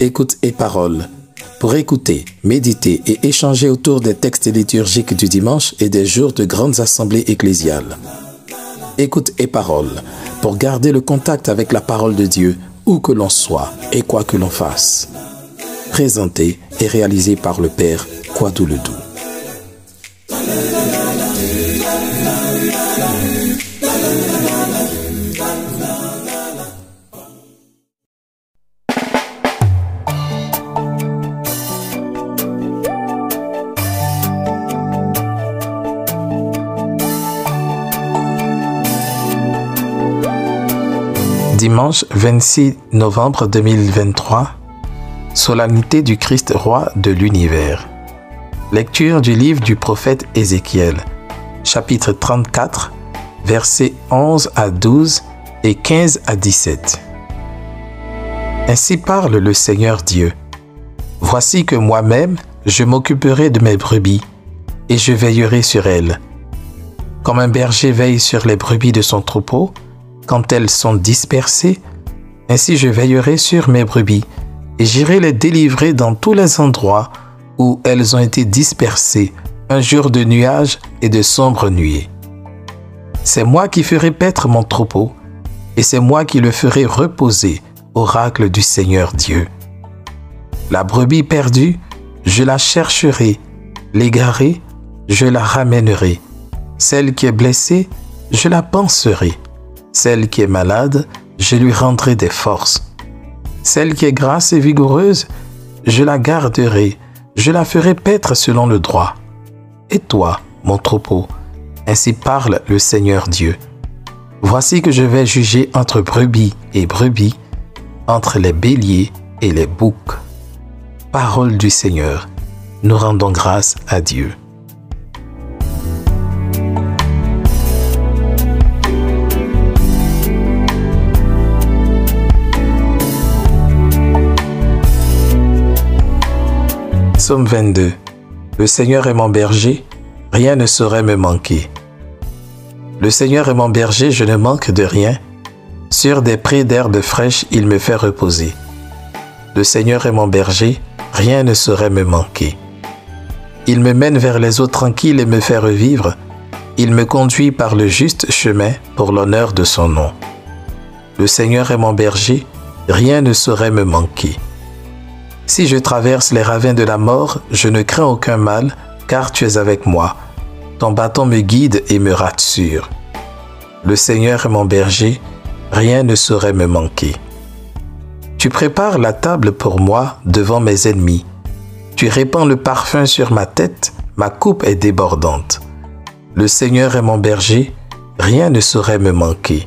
Écoute et parole. Pour écouter, méditer et échanger autour des textes liturgiques du dimanche et des jours de grandes assemblées ecclésiales. Écoute et parole. Pour garder le contact avec la parole de Dieu, où que l'on soit et quoi que l'on fasse. Présenté et réalisé par le Père Kwadou Ledoux. Dimanche 26 novembre 2023, solennité du Christ roi de l'univers. Lecture du livre du prophète Ézéchiel, chapitre 34, versets 11 à 12 et 15 à 17. Ainsi parle le Seigneur Dieu. Voici que moi-même, je m'occuperai de mes brebis, et je veillerai sur elles. Comme un berger veille sur les brebis de son troupeau, quand elles sont dispersées, ainsi je veillerai sur mes brebis, et j'irai les délivrer dans tous les endroits où elles ont été dispersées, un jour de nuages et de sombres nuées. C'est moi qui ferai paître mon troupeau, et c'est moi qui le ferai reposer, oracle du Seigneur Dieu. La brebis perdue, je la chercherai, l'égarée, je la ramènerai. Celle qui est blessée, je la panserai. Celle qui est malade, je lui rendrai des forces. Celle qui est grasse et vigoureuse, je la garderai, je la ferai paître selon le droit. Et toi, mon troupeau, ainsi parle le Seigneur Dieu. Voici que je vais juger entre brebis et brebis, entre les béliers et les boucs. Parole du Seigneur, nous rendons grâce à Dieu. Psaume 22. Le Seigneur est mon berger, rien ne saurait me manquer. Le Seigneur est mon berger, je ne manque de rien. Sur des prés d'herbes fraîches, il me fait reposer. Le Seigneur est mon berger, rien ne saurait me manquer. Il me mène vers les eaux tranquilles et me fait revivre. Il me conduit par le juste chemin pour l'honneur de son nom. Le Seigneur est mon berger, rien ne saurait me manquer. Si je traverse les ravins de la mort, je ne crains aucun mal, car tu es avec moi. Ton bâton me guide et me rassure. Le Seigneur est mon berger, rien ne saurait me manquer. Tu prépares la table pour moi devant mes ennemis. Tu répands le parfum sur ma tête, ma coupe est débordante. Le Seigneur est mon berger, rien ne saurait me manquer.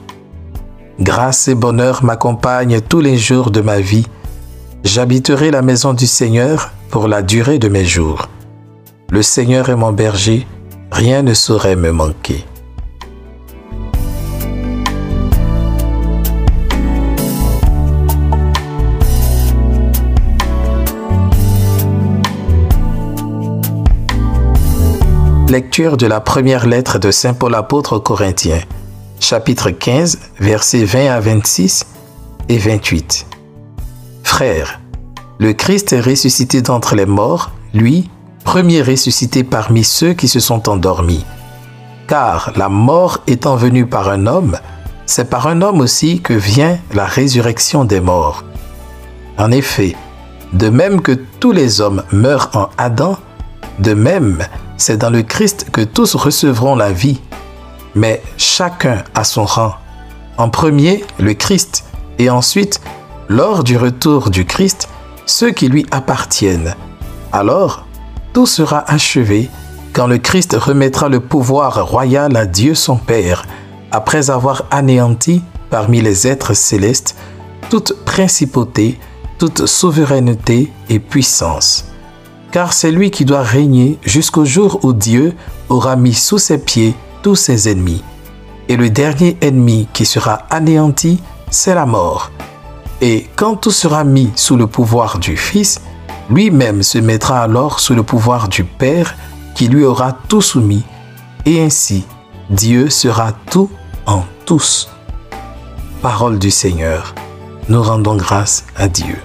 Grâce et bonheur m'accompagnent tous les jours de ma vie. J'habiterai la maison du Seigneur pour la durée de mes jours. Le Seigneur est mon berger, rien ne saurait me manquer. Lecture de la première lettre de Saint Paul apôtre aux Corinthiens, chapitre 15, versets 20 à 26 et 28. Frères, le Christ est ressuscité d'entre les morts, lui, premier ressuscité parmi ceux qui se sont endormis. Car la mort étant venue par un homme, c'est par un homme aussi que vient la résurrection des morts. En effet, de même que tous les hommes meurent en Adam, de même, c'est dans le Christ que tous recevront la vie, mais chacun à son rang. En premier, le Christ, et ensuite, lors du retour du Christ, ceux qui lui appartiennent. Alors, tout sera achevé quand le Christ remettra le pouvoir royal à Dieu son Père, après avoir anéanti parmi les êtres célestes toute principauté, toute souveraineté et puissance. Car c'est lui qui doit régner jusqu'au jour où Dieu aura mis sous ses pieds tous ses ennemis. Et le dernier ennemi qui sera anéanti, c'est la mort. Et quand tout sera mis sous le pouvoir du Fils, lui-même se mettra alors sous le pouvoir du Père qui lui aura tout soumis. Et ainsi, Dieu sera tout en tous. Parole du Seigneur. nous rendons grâce à Dieu.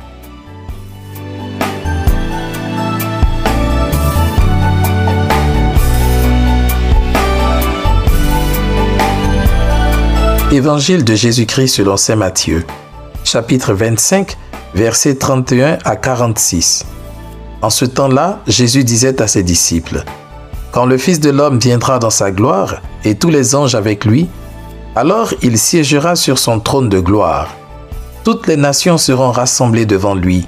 Évangile de Jésus-Christ selon saint Matthieu, chapitre 25, versets 31 à 46. En ce temps-là, Jésus disait à ses disciples, « Quand le Fils de l'homme viendra dans sa gloire, et tous les anges avec lui, alors il siégera sur son trône de gloire. Toutes les nations seront rassemblées devant lui.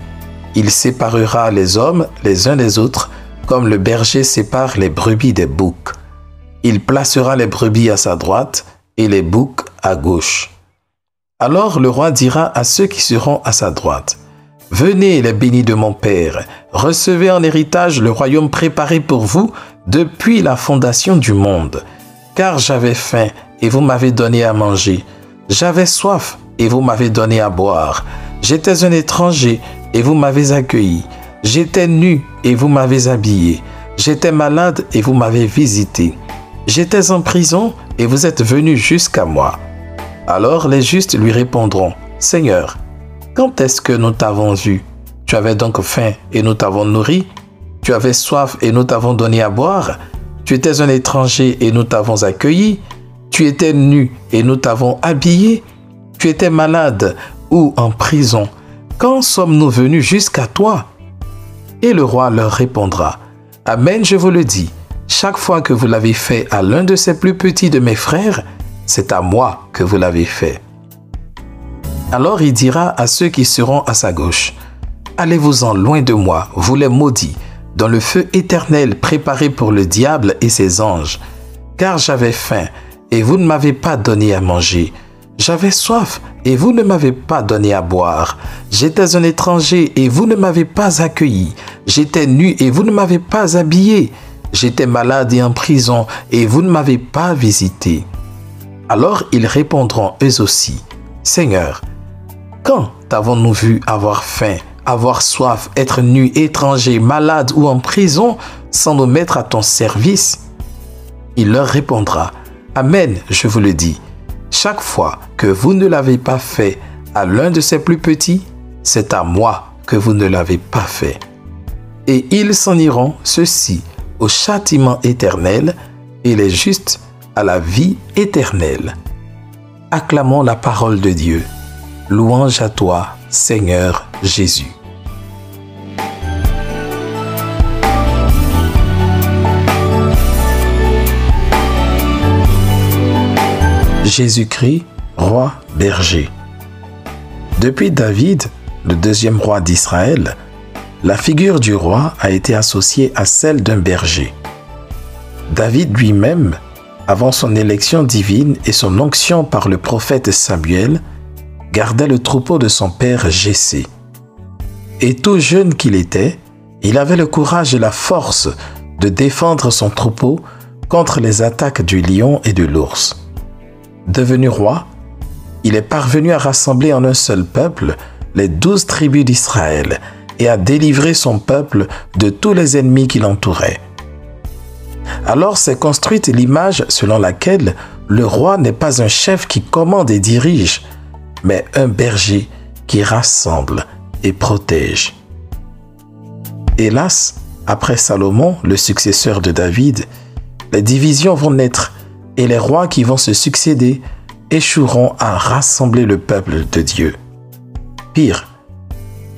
Il séparera les hommes les uns des autres, comme le berger sépare les brebis des boucs. Il placera les brebis à sa droite et les boucs à gauche. Alors le roi dira à ceux qui seront à sa droite, « Venez les bénis de mon Père, recevez en héritage le royaume préparé pour vous depuis la fondation du monde. Car j'avais faim et vous m'avez donné à manger. J'avais soif et vous m'avez donné à boire. J'étais un étranger et vous m'avez accueilli. J'étais nu et vous m'avez habillé. J'étais malade et vous m'avez visité. J'étais en prison et vous êtes venus jusqu'à moi. » Alors les justes lui répondront, « Seigneur, quand est-ce que nous t'avons vu? Tu avais donc faim et nous t'avons nourri? Tu avais soif et nous t'avons donné à boire? Tu étais un étranger et nous t'avons accueilli? Tu étais nu et nous t'avons habillé? Tu étais malade ou en prison? Quand sommes-nous venus jusqu'à toi? » Et le roi leur répondra, « Amen, je vous le dis, chaque fois que vous l'avez fait à l'un de ces plus petits de mes frères, c'est à moi que vous l'avez fait. » Alors il dira à ceux qui seront à sa gauche, « Allez-vous-en loin de moi, vous les maudits, dans le feu éternel préparé pour le diable et ses anges. Car j'avais faim, et vous ne m'avez pas donné à manger. J'avais soif, et vous ne m'avez pas donné à boire. J'étais un étranger, et vous ne m'avez pas accueilli. J'étais nu, et vous ne m'avez pas habillé. J'étais malade et en prison, et vous ne m'avez pas visité. » Alors ils répondront eux aussi, « Seigneur, quand t'avons-nous vu avoir faim, avoir soif, être nu, étranger, malade ou en prison, sans nous mettre à ton service? » Il leur répondra, « Amen, je vous le dis, chaque fois que vous ne l'avez pas fait à l'un de ces plus petits, c'est à moi que vous ne l'avez pas fait. » Et ils s'en iront, ceux-ci, au châtiment éternel, et les justes à la vie éternelle. Acclamons la parole de Dieu. Louange à toi, Seigneur Jésus. Jésus-Christ, roi berger. Depuis David, le deuxième roi d'Israël, la figure du roi a été associée à celle d'un berger. David lui-même, avant son élection divine et son onction par le prophète Samuel, gardait le troupeau de son père Jessé. Et tout jeune qu'il était, il avait le courage et la force de défendre son troupeau contre les attaques du lion et de l'ours. Devenu roi, il est parvenu à rassembler en un seul peuple les 12 tribus d'Israël et à délivrer son peuple de tous les ennemis qui l'entouraient. Alors s'est construite l'image selon laquelle le roi n'est pas un chef qui commande et dirige, mais un berger qui rassemble et protège. Hélas, après Salomon, le successeur de David, les divisions vont naître et les rois qui vont se succéder échoueront à rassembler le peuple de Dieu. Pire,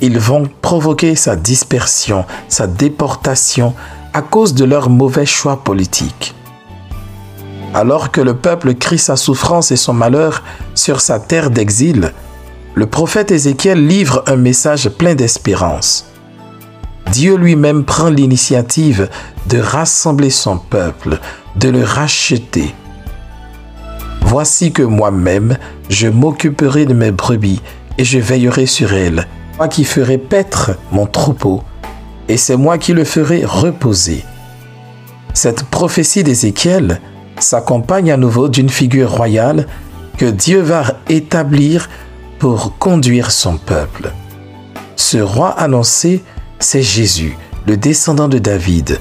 ils vont provoquer sa dispersion, sa déportation à cause de leurs mauvais choix politiques. Alors que le peuple crie sa souffrance et son malheur sur sa terre d'exil, le prophète Ézéchiel livre un message plein d'espérance. Dieu lui-même prend l'initiative de rassembler son peuple, de le racheter. « Voici que moi-même, je m'occuperai de mes brebis et je veillerai sur elles, moi qui ferai paître mon troupeau, et c'est moi qui le ferai reposer. » Cette prophétie d'Ézéchiel s'accompagne à nouveau d'une figure royale que Dieu va établir pour conduire son peuple. Ce roi annoncé, c'est Jésus, le descendant de David.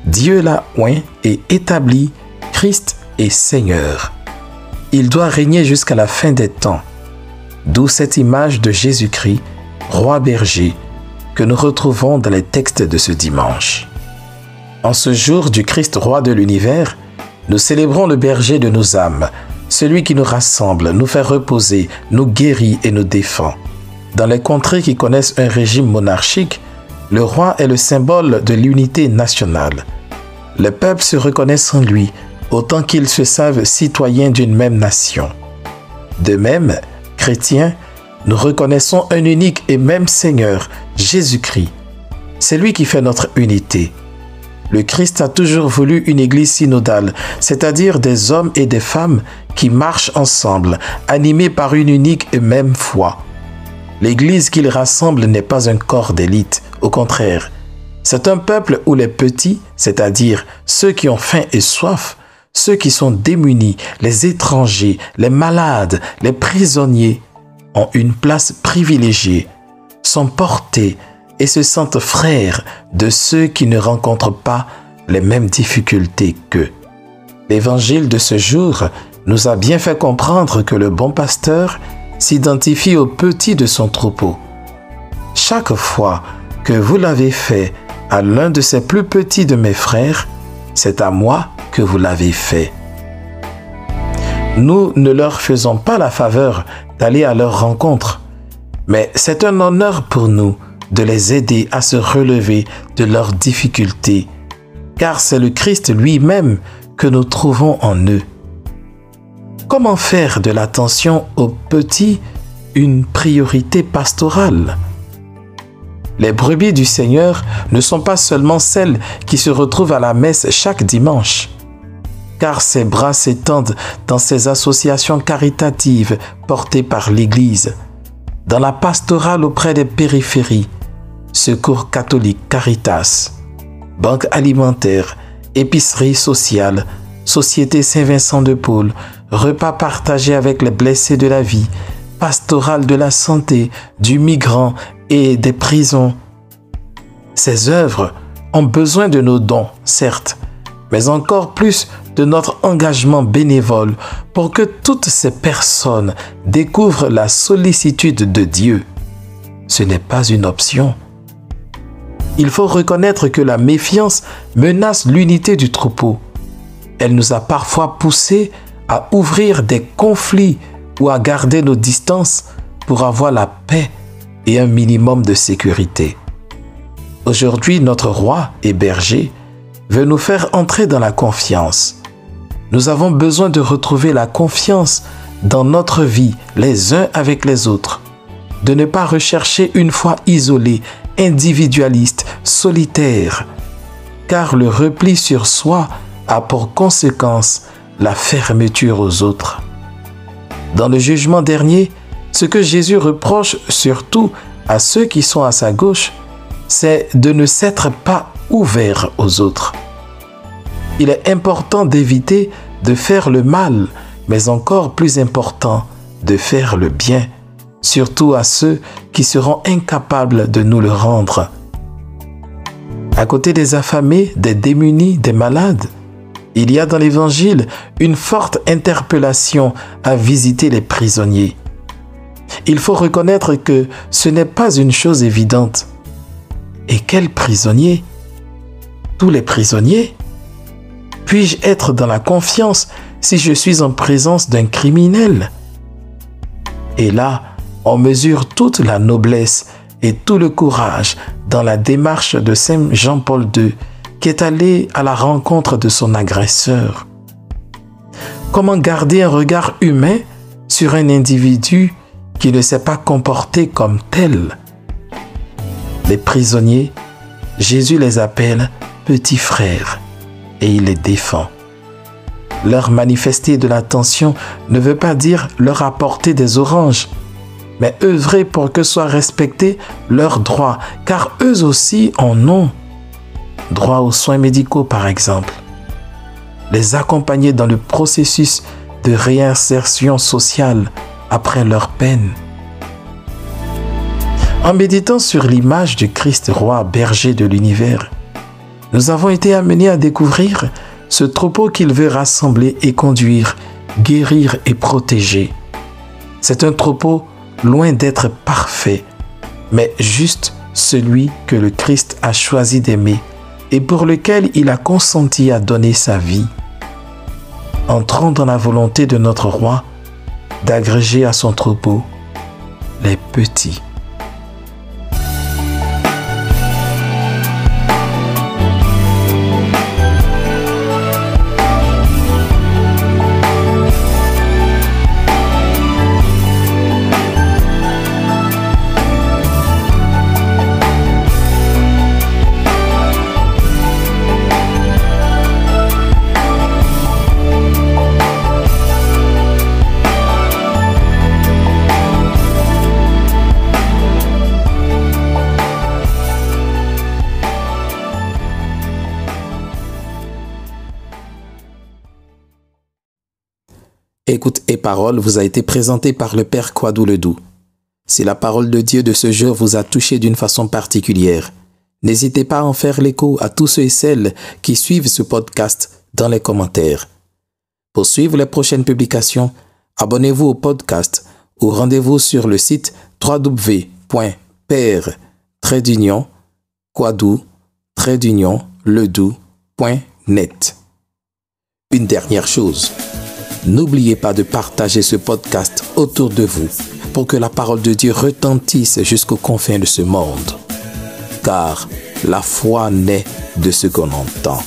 Dieu l'a oint et établi, Christ est Seigneur. Il doit régner jusqu'à la fin des temps. d'où cette image de Jésus-Christ, roi berger, que nous retrouvons dans les textes de ce dimanche. En ce jour du Christ roi de l'univers, nous célébrons le berger de nos âmes, celui qui nous rassemble, nous fait reposer, nous guérit et nous défend. Dans les contrées qui connaissent un régime monarchique, le roi est le symbole de l'unité nationale. Le peuple se reconnaît en lui, autant qu'ils se savent citoyens d'une même nation. De même, chrétiens, nous reconnaissons un unique et même Seigneur, Jésus-Christ. C'est lui qui fait notre unité. Le Christ a toujours voulu une église synodale, c'est-à-dire des hommes et des femmes qui marchent ensemble, animés par une unique et même foi. L'église qu'il rassemble n'est pas un corps d'élite, au contraire. C'est un peuple où les petits, c'est-à-dire ceux qui ont faim et soif, ceux qui sont démunis, les étrangers, les malades, les prisonniers, ont une place privilégiée, sont portés et se sentent frères de ceux qui ne rencontrent pas les mêmes difficultés qu'eux. L'évangile de ce jour nous a bien fait comprendre que le bon pasteur s'identifie aux petits de son troupeau. Chaque fois que vous l'avez fait à l'un de ces plus petits de mes frères, c'est à moi que vous l'avez fait. Nous ne leur faisons pas la faveur d'aller à leur rencontre, mais c'est un honneur pour nous de les aider à se relever de leurs difficultés, car c'est le Christ lui-même que nous trouvons en eux. Comment faire de l'attention aux petits une priorité pastorale? Les brebis du Seigneur ne sont pas seulement celles qui se retrouvent à la messe chaque dimanche, car ses bras s'étendent dans ces associations caritatives portées par l'Église, dans la pastorale auprès des périphéries, Secours catholique Caritas, Banque alimentaire, Épicerie sociale, Société Saint-Vincent de Paul, Repas partagés avec les blessés de la vie, Pastorale de la santé, du migrant et des prisons. Ces œuvres ont besoin de nos dons, certes, mais encore plus de notre engagement bénévole pour que toutes ces personnes découvrent la sollicitude de Dieu. Ce n'est pas une option. Il faut reconnaître que la méfiance menace l'unité du troupeau. Elle nous a parfois poussés à ouvrir des conflits ou à garder nos distances pour avoir la paix et un minimum de sécurité. Aujourd'hui, notre roi et berger veut nous faire entrer dans la confiance. Nous avons besoin de retrouver la confiance dans notre vie, les uns avec les autres. De ne pas rechercher une foi isolée, individualiste, solitaire, car le repli sur soi a pour conséquence la fermeture aux autres. Dans le jugement dernier, ce que Jésus reproche surtout à ceux qui sont à sa gauche, c'est de ne s'être pas ouvert aux autres. Il est important d'éviter de faire le mal, mais encore plus important de faire le bien, surtout à ceux qui seront incapables de nous le rendre. À côté des affamés, des démunis, des malades, il y a dans l'Évangile une forte interpellation à visiter les prisonniers. Il faut reconnaître que ce n'est pas une chose évidente. Et quels prisonniers? Tous les prisonniers? Puis-je être dans la confiance si je suis en présence d'un criminel? Et là, on mesure toute la noblesse et tout le courage dans la démarche de Saint Jean-Paul II, qui est allé à la rencontre de son agresseur. Comment garder un regard humain sur un individu qui ne s'est pas comporté comme tel? Les prisonniers, Jésus les appelle petits frères et il les défend. Leur manifester de l'attention ne veut pas dire leur apporter des oranges, mais œuvrer pour que soient respectés leurs droits, car eux aussi en ont. Droit aux soins médicaux par exemple. Les accompagner dans le processus de réinsertion sociale après leur peine. En méditant sur l'image du Christ roi berger de l'univers, nous avons été amenés à découvrir ce troupeau qu'il veut rassembler et conduire, guérir et protéger. C'est un troupeau loin d'être parfait, mais juste celui que le Christ a choisi d'aimer et pour lequel il a consenti à donner sa vie. Entrons dans la volonté de notre roi d'agréger à son troupeau les petits. Écoute et parole vous a été présenté par le Père Kwadou Ledoux. Si la parole de Dieu de ce jour vous a touché d'une façon particulière, n'hésitez pas à en faire l'écho à tous ceux et celles qui suivent ce podcast dans les commentaires. Pour suivre les prochaines publications, abonnez-vous au podcast ou rendez-vous sur le site www.père-kwadou-ledoux.net. Une dernière chose. N'oubliez pas de partager ce podcast autour de vous pour que la parole de Dieu retentisse jusqu'aux confins de ce monde. Car la foi naît de ce qu'on entend.